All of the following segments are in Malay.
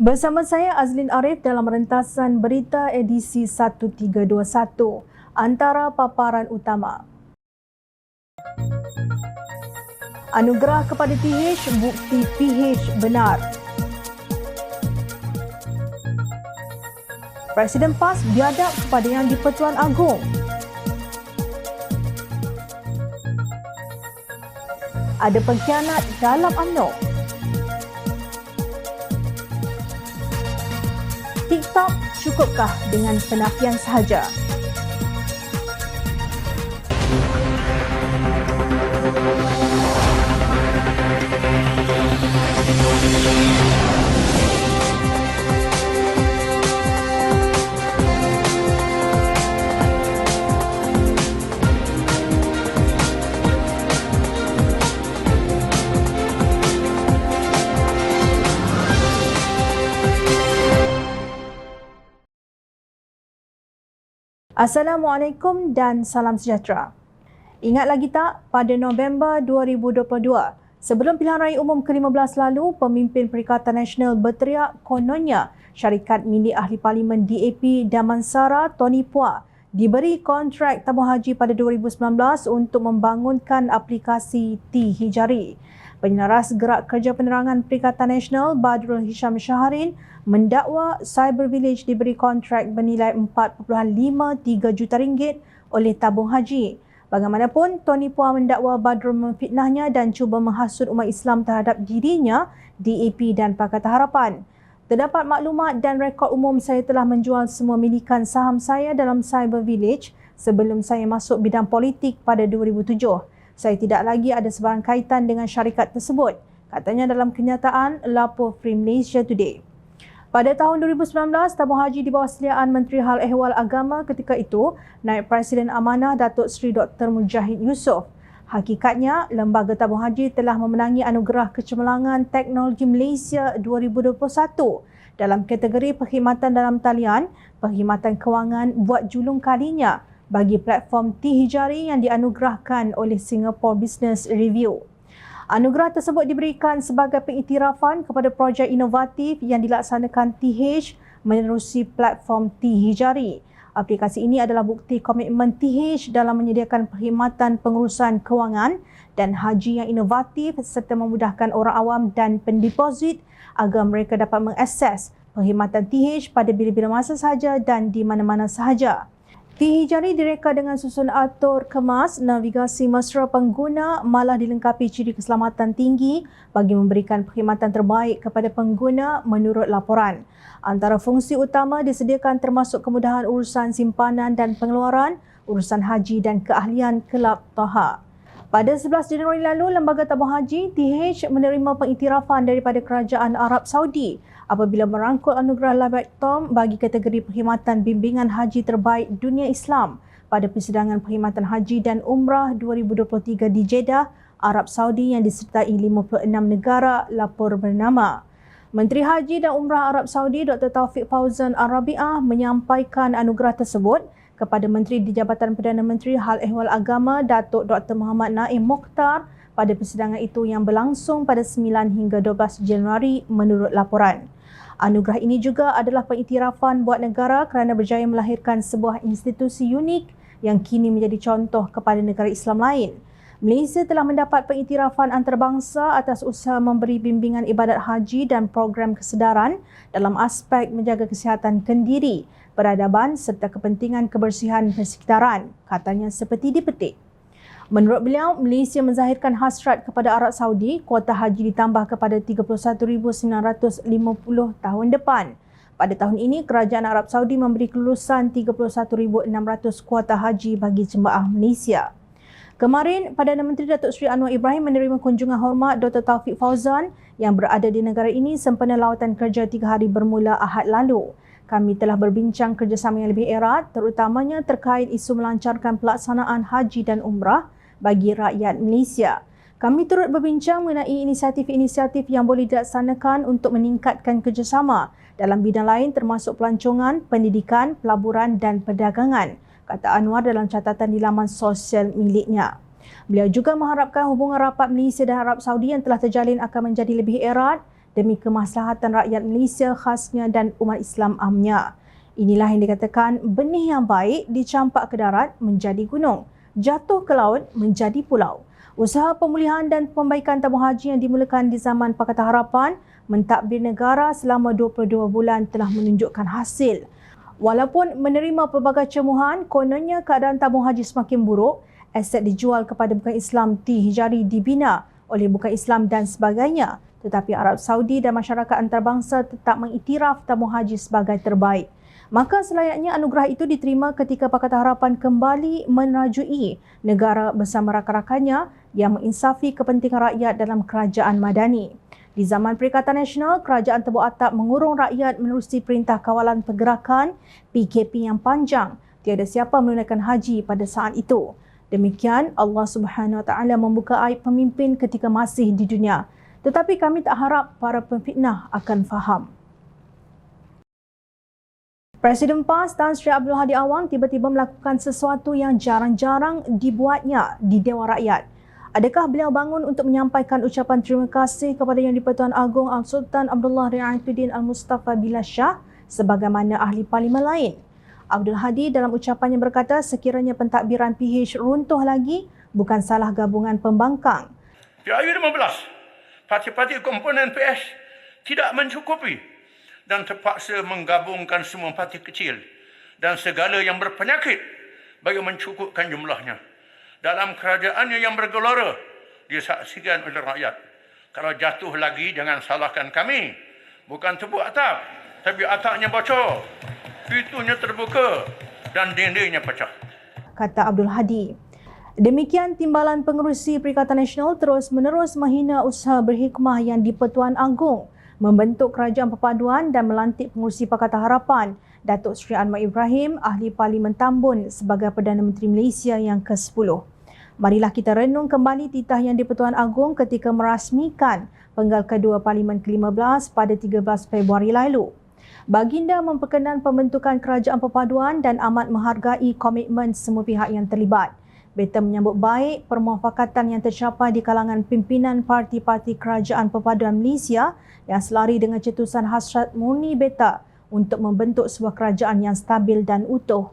Bersama saya Azlin Arif dalam rentasan berita edisi 1321. Antara paparan utama. Anugerah kepada TH, bukti PH benar. Presiden PAS biadab kepada Yang di-Pertuan Agong. Ada pengkhianat dalam UMNO. TikTok cukupkah dengan penafian sahaja? Assalamualaikum dan salam sejahtera. Ingat lagi tak, pada November 2022, sebelum pilihan raya umum ke-15 lalu, pemimpin Perikatan Nasional berteriak kononnya syarikat milik ahli parlimen DAP Damansara Tony Phua diberi kontrak tabung haji pada 2019 untuk membangunkan aplikasi T-Hijari. Penyelaras Gerak Kerja Penerangan Perikatan Nasional Badrul Hisham Syaharin mendakwa Cyber Village diberi kontrak bernilai 4.53 juta ringgit oleh tabung haji. Bagaimanapun, Tony Phua mendakwa Badrul memfitnahnya dan cuba menghasut umat Islam terhadap dirinya, DAP dan Pakatan Harapan. Terdapat maklumat dan rekod umum saya telah menjual semua milikan saham saya dalam Cyber Village sebelum saya masuk bidang politik pada 2007. Saya tidak lagi ada sebarang kaitan dengan syarikat tersebut, katanya dalam kenyataan lapor Free Malaysia Today. Pada tahun 2019, tabung haji di bawah sediaan Menteri Hal Ehwal Agama ketika itu, Naib Presiden Amanah Datuk Seri Dr. Mujahid Yusof. Hakikatnya, Lembaga Tabung Haji telah memenangi Anugerah Kecemerlangan Teknologi Malaysia 2021 dalam kategori perkhidmatan dalam talian, perkhidmatan kewangan buat julung kalinya bagi platform T-Hijari yang dianugerahkan oleh Singapore Business Review. Anugerah tersebut diberikan sebagai pengiktirafan kepada projek inovatif yang dilaksanakan TH menerusi platform T-Hijari. Aplikasi ini adalah bukti komitmen TH dalam menyediakan perkhidmatan pengurusan kewangan dan haji yang inovatif serta memudahkan orang awam dan pendeposit agar mereka dapat mengakses perkhidmatan TH pada bila-bila masa sahaja dan di mana-mana sahaja. T-Hijari direka dengan susun atur kemas, navigasi mesra pengguna malah dilengkapi ciri keselamatan tinggi bagi memberikan perkhidmatan terbaik kepada pengguna menurut laporan. Antara fungsi utama disediakan termasuk kemudahan urusan simpanan dan pengeluaran, urusan haji dan keahlian kelab Taha. Pada 11 Januari lalu, Lembaga Tabung Haji TH menerima pengiktirafan daripada Kerajaan Arab Saudi apabila merangkul anugerah Labak Tom bagi kategori perkhidmatan bimbingan haji terbaik dunia Islam pada persidangan perkhidmatan haji dan umrah 2023 di Jeddah, Arab Saudi yang disertai 56 negara, lapor bernama. Menteri Haji dan Umrah Arab Saudi Dr. Taufik Fauzan Al-Rabi'ah menyampaikan anugerah tersebut kepada Menteri di Jabatan Perdana Menteri Hal Ehwal Agama Datuk Dr. Muhammad Naim Mokhtar pada persidangan itu yang berlangsung pada 9 hingga 12 Januari menurut laporan. Anugerah ini juga adalah pengiktirafan buat negara kerana berjaya melahirkan sebuah institusi unik yang kini menjadi contoh kepada negara Islam lain. Malaysia telah mendapat pengiktirafan antarabangsa atas usaha memberi bimbingan ibadat haji dan program kesedaran dalam aspek menjaga kesihatan kendiri, peradaban serta kepentingan kebersihan persekitaran, katanya seperti dipetik. Menurut beliau, Malaysia menzahirkan hasrat kepada Arab Saudi kuota haji ditambah kepada 31,950 tahun depan. Pada tahun ini, Kerajaan Arab Saudi memberi kelulusan 31,600 kuota haji bagi jemaah Malaysia. Kemarin, Perdana Menteri Datuk Seri Anwar Ibrahim menerima kunjungan hormat Dr. Taufik Fauzan yang berada di negara ini sempena lawatan kerja 3 hari bermula Ahad lalu. Kami telah berbincang kerjasama yang lebih erat, terutamanya terkait isu melancarkan pelaksanaan haji dan umrah bagi rakyat Malaysia. Kami turut berbincang mengenai inisiatif-inisiatif yang boleh dilaksanakan untuk meningkatkan kerjasama dalam bidang lain termasuk pelancongan, pendidikan, pelaburan dan perdagangan, kata Anwar dalam catatan di laman sosial miliknya. Beliau juga mengharapkan hubungan rapat Malaysia dan Arab Saudi yang telah terjalin akan menjadi lebih erat demi kemaslahatan rakyat Malaysia khasnya dan umat Islam amnya. Inilah yang dikatakan benih yang baik dicampak ke darat menjadi gunung, jatuh ke laut menjadi pulau. Usaha pemulihan dan pembaikan tabung haji yang dimulakan di zaman Pakatan Harapan mentadbir negara selama 22 bulan telah menunjukkan hasil. Walaupun menerima pelbagai cemuhan, kononnya keadaan tabung haji semakin buruk, aset dijual kepada bukan Islam T-Hijari dibina oleh bukan Islam dan sebagainya. Tetapi Arab Saudi dan masyarakat antarabangsa tetap mengiktiraf tabung haji sebagai terbaik. Maka selayaknya anugerah itu diterima ketika Pakatan Harapan kembali menrajui negara bersama rakan-rakannya yang menginsafi kepentingan rakyat dalam kerajaan madani. Di zaman Perikatan Nasional, Kerajaan Tebuk Atap mengurung rakyat menerusi Perintah Kawalan Pergerakan PKP yang panjang. Tiada siapa menunaikan haji pada saat itu. Demikian Allah Subhanahu Wa Taala membuka aib pemimpin ketika masih di dunia. Tetapi kami tak harap para pemfitnah akan faham. Presiden PAS Tan Sri Abdul Hadi Awang tiba-tiba melakukan sesuatu yang jarang-jarang dibuatnya di Dewan Rakyat. Adakah beliau bangun untuk menyampaikan ucapan terima kasih kepada Yang di-Pertuan Agong Al-Sultan Abdullah Riayatuddin Al-Mustafa Billah Shah sebagaimana ahli parlimen lain? Abdul Hadi dalam ucapannya berkata sekiranya pentadbiran PH runtuh lagi bukan salah gabungan pembangkang. PIU 15, parti-parti komponen PS tidak mencukupi dan terpaksa menggabungkan semua parti kecil dan segala yang berpenyakit bagi mencukupkan jumlahnya. Dalam kerajaannya yang bergelora, disaksikan oleh rakyat. Kalau jatuh lagi, jangan salahkan kami. Bukan tebuk atap, tapi atapnya bocor, pintunya terbuka dan dindingnya pecah. Kata Abdul Hadi. Demikian timbalan pengerusi Perikatan Nasional terus-menerus menghina usaha berhikmah Yang di-Pertuan Agong membentuk kerajaan perpaduan dan melantik pengerusi Pakatan Harapan Datuk Seri Anwar Ibrahim, ahli Parlimen Tambun sebagai Perdana Menteri Malaysia yang ke-10. Marilah kita renung kembali titah Yang di-Pertuan Agong ketika merasmikan penggal kedua Parlimen ke-15 pada 13 Februari lalu. Baginda memperkenan pembentukan kerajaan perpaduan dan amat menghargai komitmen semua pihak yang terlibat. Beta menyambut baik permufakatan yang tercapai di kalangan pimpinan parti-parti kerajaan perpaduan Malaysia yang selari dengan cetusan hasrat murni beta untuk membentuk sebuah kerajaan yang stabil dan utuh.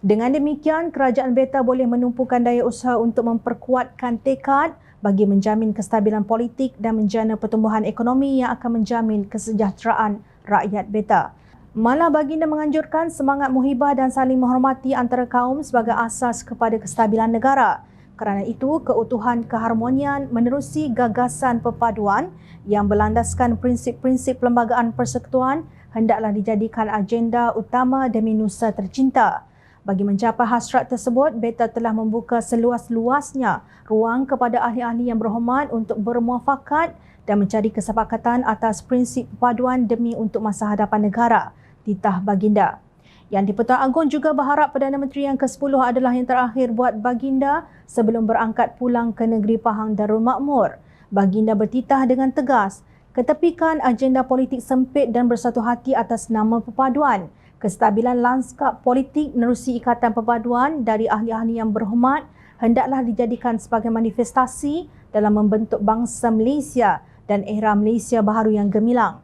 Dengan demikian, kerajaan beta boleh menumpukan daya usaha untuk memperkuatkan tekad bagi menjamin kestabilan politik dan menjana pertumbuhan ekonomi yang akan menjamin kesejahteraan rakyat beta. Malah baginda menganjurkan semangat muhibah dan saling menghormati antara kaum sebagai asas kepada kestabilan negara. Kerana itu, keutuhan keharmonian menerusi gagasan perpaduan yang berlandaskan prinsip-prinsip perlembagaan persekutuan hendaklah dijadikan agenda utama demi nusa tercinta. Bagi mencapai hasrat tersebut, beta telah membuka seluas-luasnya ruang kepada ahli-ahli yang berhormat untuk bermuafakat dan mencari kesepakatan atas prinsip perpaduan demi untuk masa hadapan negara. Titah baginda. Yang di-Pertuan Agong juga berharap Perdana Menteri yang ke-10 adalah yang terakhir buat baginda sebelum berangkat pulang ke negeri Pahang Darul Makmur. Baginda bertitah dengan tegas, ketepikan agenda politik sempit dan bersatu hati atas nama perpaduan. Kestabilan lanskap politik menerusi ikatan perpaduan dari ahli-ahli yang berhormat hendaklah dijadikan sebagai manifestasi dalam membentuk bangsa Malaysia dan era Malaysia baharu yang gemilang.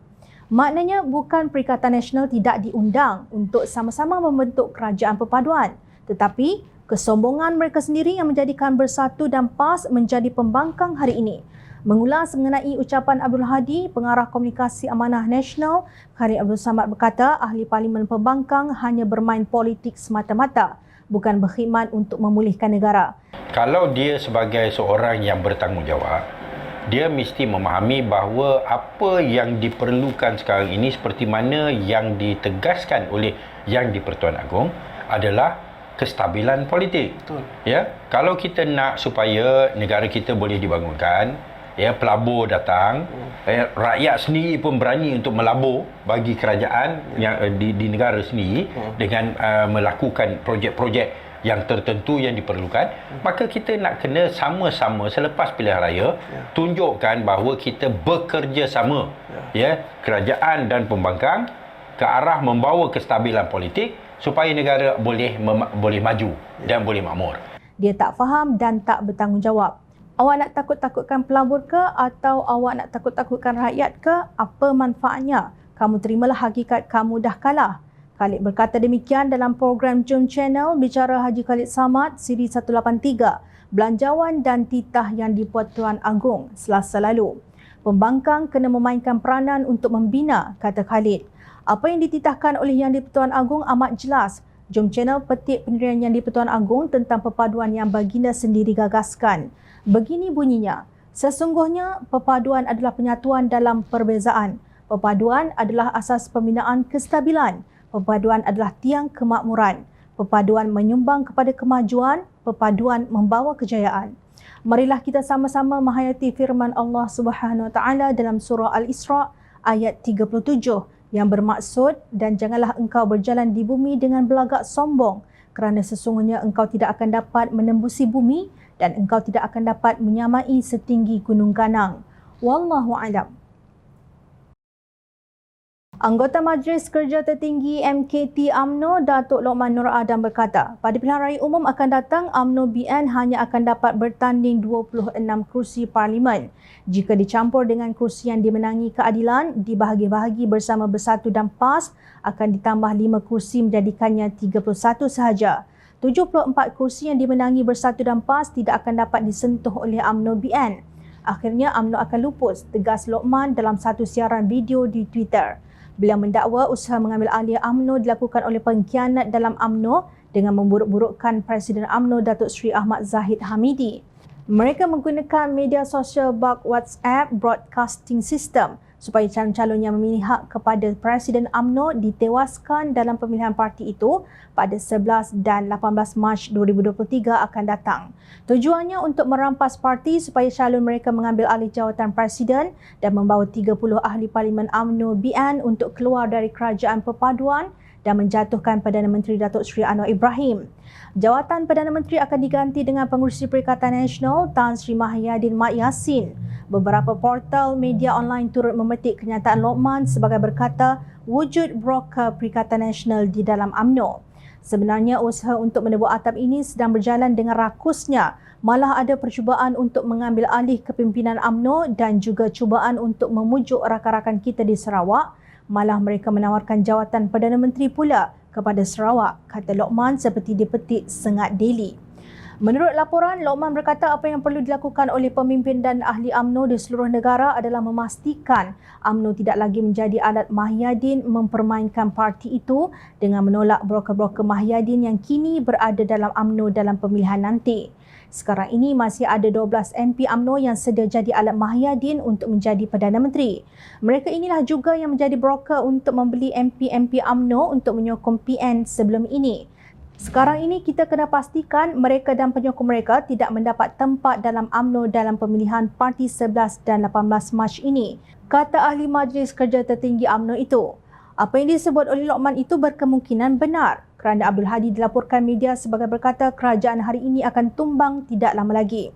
Maknanya bukan Perikatan Nasional tidak diundang untuk sama-sama membentuk kerajaan perpaduan, tetapi kesombongan mereka sendiri yang menjadikan Bersatu dan PAS menjadi pembangkang hari ini. Mengulas mengenai ucapan Abdul Hadi, Pengarah Komunikasi Amanah Nasional, Khairi Abdul Samad berkata ahli parlimen pembangkang hanya bermain politik semata-mata, bukan berkhidmat untuk memulihkan negara. Kalau dia sebagai seorang yang bertanggungjawab, dia mesti memahami bahawa apa yang diperlukan sekarang ini seperti mana yang ditegaskan oleh Yang di-Pertuan Agong adalah kestabilan politik. Betul. Ya, kalau kita nak supaya negara kita boleh dibangunkan, ya, pelabur datang, rakyat sendiri pun berani untuk melabur bagi kerajaan yang di negara sendiri dengan melakukan projek-projek yang tertentu yang diperlukan, maka kita nak kena sama-sama selepas pilihan raya tunjukkan bahawa kita bekerja sama, ya, kerajaan dan pembangkang ke arah membawa kestabilan politik supaya negara boleh maju dan boleh makmur. Dia tak faham dan tak bertanggungjawab. Awak nak takut-takutkan pelabur ke atau awak nak takut-takutkan rakyat ke? Apa manfaatnya? Kamu terimalah hakikat kamu dah kalah. Khalid berkata demikian dalam program Jom Channel Bicara Haji Khalid Samad siri 183, Belanjawan dan Titah yang di Pertuan Agong Selasa lalu. Pembangkang kena memainkan peranan untuk membina, kata Khalid. Apa yang dititahkan oleh Yang di-Pertuan Agong amat jelas. Jom Channel petik pendirian Yang di-Pertuan Agong tentang perpaduan yang baginda sendiri gagaskan. Begini bunyinya, sesungguhnya perpaduan adalah penyatuan dalam perbezaan. Perpaduan adalah asas pembinaan kestabilan. Perpaduan adalah tiang kemakmuran. Perpaduan menyumbang kepada kemajuan. Perpaduan membawa kejayaan. Marilah kita sama-sama menghayati firman Allah Subhanahu Wa Taala dalam surah Al-Isra ayat 37 yang bermaksud, dan janganlah engkau berjalan di bumi dengan belagak sombong, kerana sesungguhnya engkau tidak akan dapat menembusi bumi dan engkau tidak akan dapat menyamai setinggi gunung Ganang. Wallahu a'lam. Anggota Majlis Kerja Tertinggi MKT UMNO Datuk Lokman Nur Adam berkata, pada pilihan raya umum akan datang, UMNO BN hanya akan dapat bertanding 26 kursi parlimen. Jika dicampur dengan kursi yang dimenangi keadilan, dibahagi-bahagi bersama Bersatu dan PAS, akan ditambah 5 kursi menjadikannya 31 sahaja. 74 kursi yang dimenangi Bersatu dan PAS tidak akan dapat disentuh oleh UMNO BN. Akhirnya UMNO akan lupus, tegas Lokman dalam satu siaran video di Twitter. Beliau mendakwa usaha mengambil alih UMNO dilakukan oleh pengkhianat dalam UMNO dengan memburuk-burukkan Presiden UMNO Datuk Seri Ahmad Zahid Hamidi. Mereka menggunakan media sosial bak WhatsApp Broadcasting System supaya calon-calon yang memilih hak kepada Presiden UMNO ditewaskan dalam pemilihan parti itu pada 11 dan 18 Mac 2023 akan datang. Tujuannya untuk merampas parti supaya calon mereka mengambil alih jawatan Presiden dan membawa 30 ahli Parlimen UMNO BN untuk keluar dari kerajaan perpaduan dan menjatuhkan Perdana Menteri Datuk Seri Anwar Ibrahim. Jawatan Perdana Menteri akan diganti dengan Pengerusi Perikatan Nasional Tan Sri Mahyadin Mat Yassin. Beberapa portal media online turut memetik kenyataan Lokman sebagai berkata wujud broker Perikatan Nasional di dalam UMNO. Sebenarnya usaha untuk menebuk atap ini sedang berjalan dengan rakusnya. Malah ada percubaan untuk mengambil alih kepimpinan UMNO dan juga cubaan untuk memujuk rakan-rakan kita di Sarawak. Malah mereka menawarkan jawatan Perdana Menteri pula kepada Sarawak, kata Lokman seperti dipetik Sengat Daily. Menurut laporan, Lokman berkata apa yang perlu dilakukan oleh pemimpin dan ahli UMNO di seluruh negara adalah memastikan UMNO tidak lagi menjadi alat Mahyadin mempermainkan parti itu dengan menolak broker-broker Mahyadin yang kini berada dalam UMNO dalam pemilihan nanti. Sekarang ini masih ada 12 MP UMNO yang sedia jadi alat Mahyadin untuk menjadi Perdana Menteri. Mereka inilah juga yang menjadi broker untuk membeli MP-MP UMNO untuk menyokong PN sebelum ini. Sekarang ini kita kena pastikan mereka dan penyokong mereka tidak mendapat tempat dalam UMNO dalam pemilihan parti 11 dan 18 Mac ini, kata ahli Majlis Kerja Tertinggi UMNO itu. Apa yang disebut oleh Lokman itu berkemungkinan benar kerana Abdul Hadi dilaporkan media sebagai berkata kerajaan hari ini akan tumbang tidak lama lagi.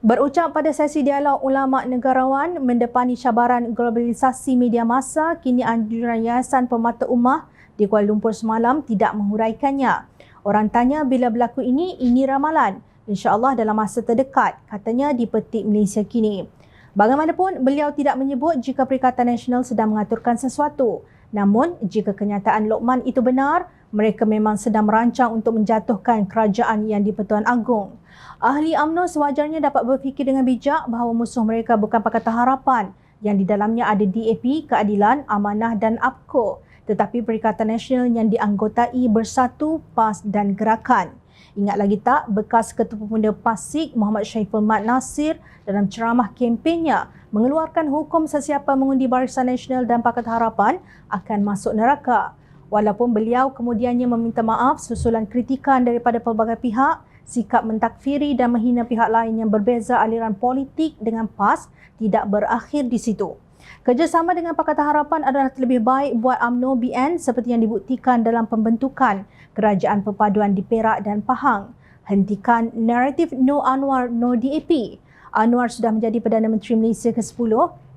Berucap pada sesi dialog ulama negarawan mendepani cabaran globalisasi media massa, kini anjuran Yayasan Permata Ummah di Kuala Lumpur semalam tidak menguraikannya. Orang tanya bila berlaku ini ramalan. InsyaAllah dalam masa terdekat, katanya dipetik Malaysia kini. Bagaimanapun, beliau tidak menyebut jika Perikatan Nasional sedang mengaturkan sesuatu. Namun, jika kenyataan Lokman itu benar, mereka memang sedang merancang untuk menjatuhkan kerajaan yang di-Pertuan Agong. Ahli UMNO sewajarnya dapat berfikir dengan bijak bahawa musuh mereka bukan Pakatan Harapan yang di dalamnya ada DAP, Keadilan, Amanah dan APCO, tetapi Perikatan Nasional yang dianggotai Bersatu, PAS dan Gerakan. Ingat lagi tak, bekas Ketua Pemuda PASIK Muhammad Syaiful Mat Nasir dalam ceramah kempennya mengeluarkan hukum sesiapa mengundi Barisan Nasional dan Pakatan Harapan akan masuk neraka. Walaupun beliau kemudiannya meminta maaf susulan kritikan daripada pelbagai pihak, sikap mentakfiri dan menghina pihak lain yang berbeza aliran politik dengan PAS tidak berakhir di situ. Kerjasama dengan Pakatan Harapan adalah lebih baik buat UMNO BN seperti yang dibuktikan dalam pembentukan Kerajaan Perpaduan di Perak dan Pahang. Hentikan naratif No Anwar, No DAP. Anwar sudah menjadi Perdana Menteri Malaysia ke-10,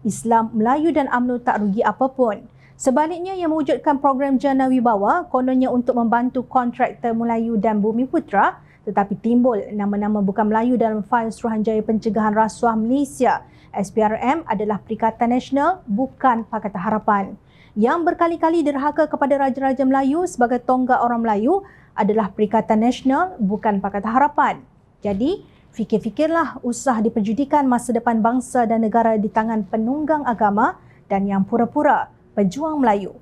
Islam, Melayu dan UMNO tak rugi apapun. Sebaliknya, yang mewujudkan program Jana Wibawa kononnya untuk membantu kontraktor Melayu dan Bumi Putra tetapi timbul nama-nama bukan Melayu dalam fail Suruhanjaya Pencegahan Rasuah Malaysia. SPRM adalah Perikatan Nasional, bukan Pakatan Harapan. Yang berkali-kali derhaka kepada Raja-Raja Melayu sebagai tonggak orang Melayu adalah Perikatan Nasional, bukan Pakatan Harapan. Jadi, fikir-fikirlah usah diperjudikan masa depan bangsa dan negara di tangan penunggang agama dan yang pura-pura pejuang Melayu.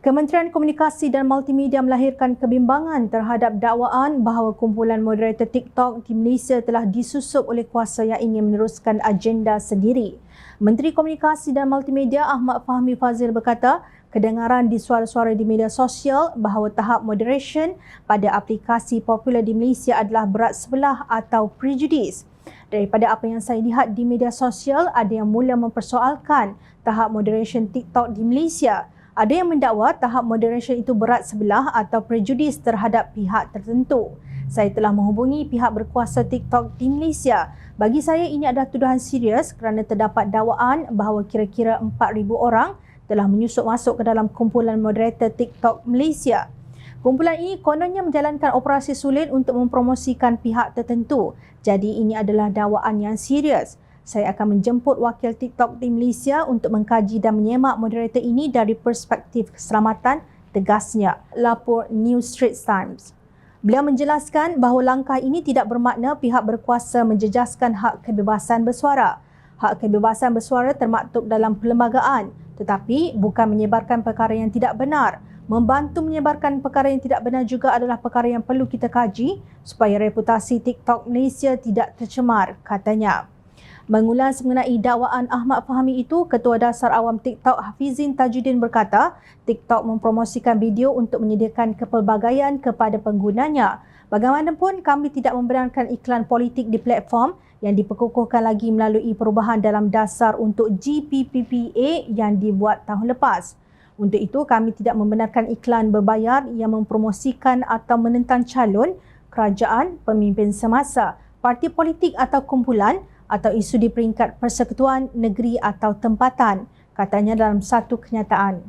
Kementerian Komunikasi dan Multimedia melahirkan kebimbangan terhadap dakwaan bahawa kumpulan moderator TikTok di Malaysia telah disusup oleh kuasa yang ingin meneruskan agenda sendiri. Menteri Komunikasi dan Multimedia Ahmad Fahmi Fazil berkata, kedengaran di suara-suara di media sosial bahawa tahap moderation pada aplikasi popular di Malaysia adalah berat sebelah atau prejudis. Daripada apa yang saya lihat di media sosial, ada yang mula mempersoalkan tahap moderation TikTok di Malaysia. Ada yang mendakwa tahap moderation itu berat sebelah atau prejudis terhadap pihak tertentu. Saya telah menghubungi pihak berkuasa TikTok di Malaysia. Bagi saya ini adalah tuduhan serius kerana terdapat dakwaan bahawa kira-kira 4,000 orang telah menyusup masuk ke dalam kumpulan moderator TikTok Malaysia. Kumpulan ini kononnya menjalankan operasi sulit untuk mempromosikan pihak tertentu. Jadi ini adalah dakwaan yang serius. Saya akan menjemput wakil TikTok di Malaysia untuk mengkaji dan menyemak moderator ini dari perspektif keselamatan, tegasnya, lapor New Straits Times. Beliau menjelaskan bahawa langkah ini tidak bermakna pihak berkuasa menjejaskan hak kebebasan bersuara. Hak kebebasan bersuara termaktub dalam perlembagaan, tetapi bukan menyebarkan perkara yang tidak benar. Membantu menyebarkan perkara yang tidak benar juga adalah perkara yang perlu kita kaji supaya reputasi TikTok Malaysia tidak tercemar, katanya. Mengulas mengenai dakwaan Ahmad Fahmi itu, Ketua Dasar Awam TikTok Hafizin Tajuddin berkata, TikTok mempromosikan video untuk menyediakan kepelbagaian kepada penggunanya. Bagaimanapun, kami tidak membenarkan iklan politik di platform yang diperkukuhkan lagi melalui perubahan dalam dasar untuk GPPPA yang dibuat tahun lepas. Untuk itu, kami tidak membenarkan iklan berbayar yang mempromosikan atau menentang calon, kerajaan, pemimpin semasa, parti politik atau kumpulan atau isu di peringkat persekutuan, negeri atau tempatan, katanya dalam satu kenyataan.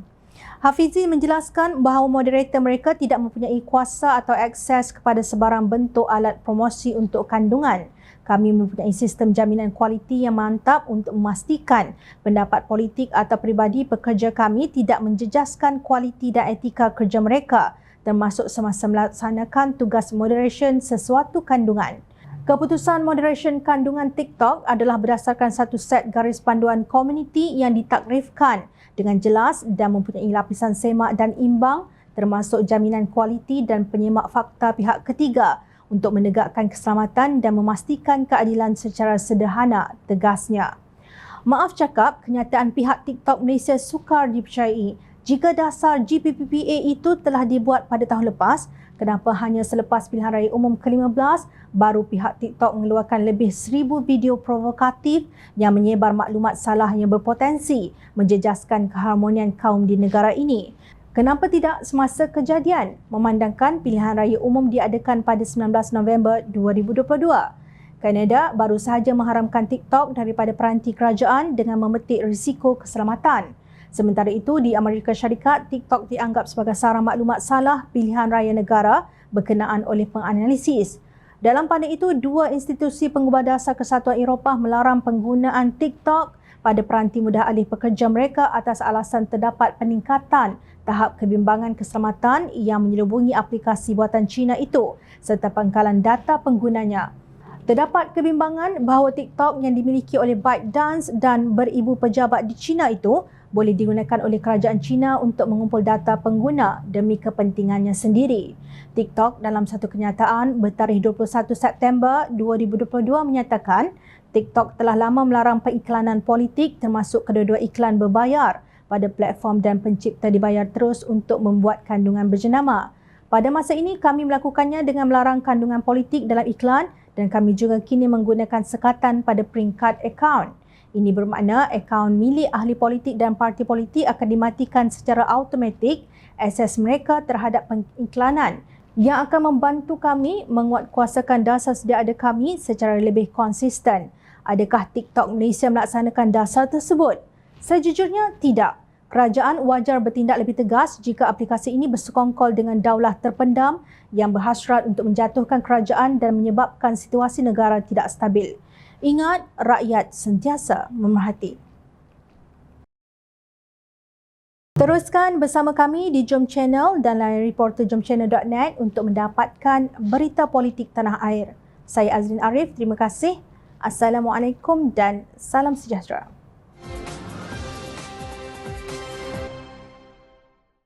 Hafizi menjelaskan bahawa moderator mereka tidak mempunyai kuasa atau akses kepada sebarang bentuk alat promosi untuk kandungan. Kami mempunyai sistem jaminan kualiti yang mantap untuk memastikan pendapat politik atau peribadi pekerja kami tidak menjejaskan kualiti dan etika kerja mereka, termasuk semasa melaksanakan tugas moderation sesuatu kandungan. Keputusan moderation kandungan TikTok adalah berdasarkan satu set garis panduan komuniti yang ditakrifkan dengan jelas dan mempunyai lapisan semak dan imbang, termasuk jaminan kualiti dan penyemak fakta pihak ketiga untuk menegakkan keselamatan dan memastikan keadilan secara sederhana, tegasnya. Maaf cakap, kenyataan pihak TikTok Malaysia sukar dipercayai. Jika dasar GPPPA itu telah dibuat pada tahun lepas, kenapa hanya selepas pilihan raya umum ke-15 baru pihak TikTok mengeluarkan lebih 1,000 video provokatif yang menyebar maklumat salah yang berpotensi menjejaskan keharmonian kaum di negara ini? Kenapa tidak semasa kejadian memandangkan pilihan raya umum diadakan pada 19 November 2022? Kanada baru sahaja mengharamkan TikTok daripada peranti kerajaan dengan memetik risiko keselamatan. Sementara itu, di Amerika Syarikat, TikTok dianggap sebagai sarang maklumat salah pilihan raya negara berkenaan oleh penganalisis. Dalam pada itu, dua institusi pengubah dasar Kesatuan Eropah melarang penggunaan TikTok pada peranti mudah alih pekerja mereka atas alasan terdapat peningkatan tahap kebimbangan keselamatan yang menyelubungi aplikasi buatan China itu serta pengkalan data penggunanya. Terdapat kebimbangan bahawa TikTok yang dimiliki oleh ByteDance dan beribu pejabat di China itu boleh digunakan oleh kerajaan China untuk mengumpul data pengguna demi kepentingannya sendiri. TikTok dalam satu kenyataan bertarikh 21 September 2022 menyatakan TikTok telah lama melarang pengiklanan politik termasuk kedua-dua iklan berbayar pada platform dan pencipta dibayar terus untuk membuat kandungan berjenama. Pada masa ini kami melakukannya dengan melarang kandungan politik dalam iklan dan kami juga kini menggunakan sekatan pada peringkat akaun. Ini bermakna akaun milik ahli politik dan parti politik akan dimatikan secara automatik akses mereka terhadap pengiklanan yang akan membantu kami menguatkuasakan dasar sedia ada kami secara lebih konsisten. Adakah TikTok Malaysia melaksanakan dasar tersebut? Sejujurnya tidak. Kerajaan wajar bertindak lebih tegas jika aplikasi ini bersekongkol dengan daulah terpendam yang berhasrat untuk menjatuhkan kerajaan dan menyebabkan situasi negara tidak stabil. Ingat, rakyat sentiasa memerhati. Teruskan bersama kami di Jom Channel dan layari portal jomchannel.net untuk mendapatkan berita politik tanah air. Saya Azrin Arif, terima kasih. Assalamualaikum dan salam sejahtera.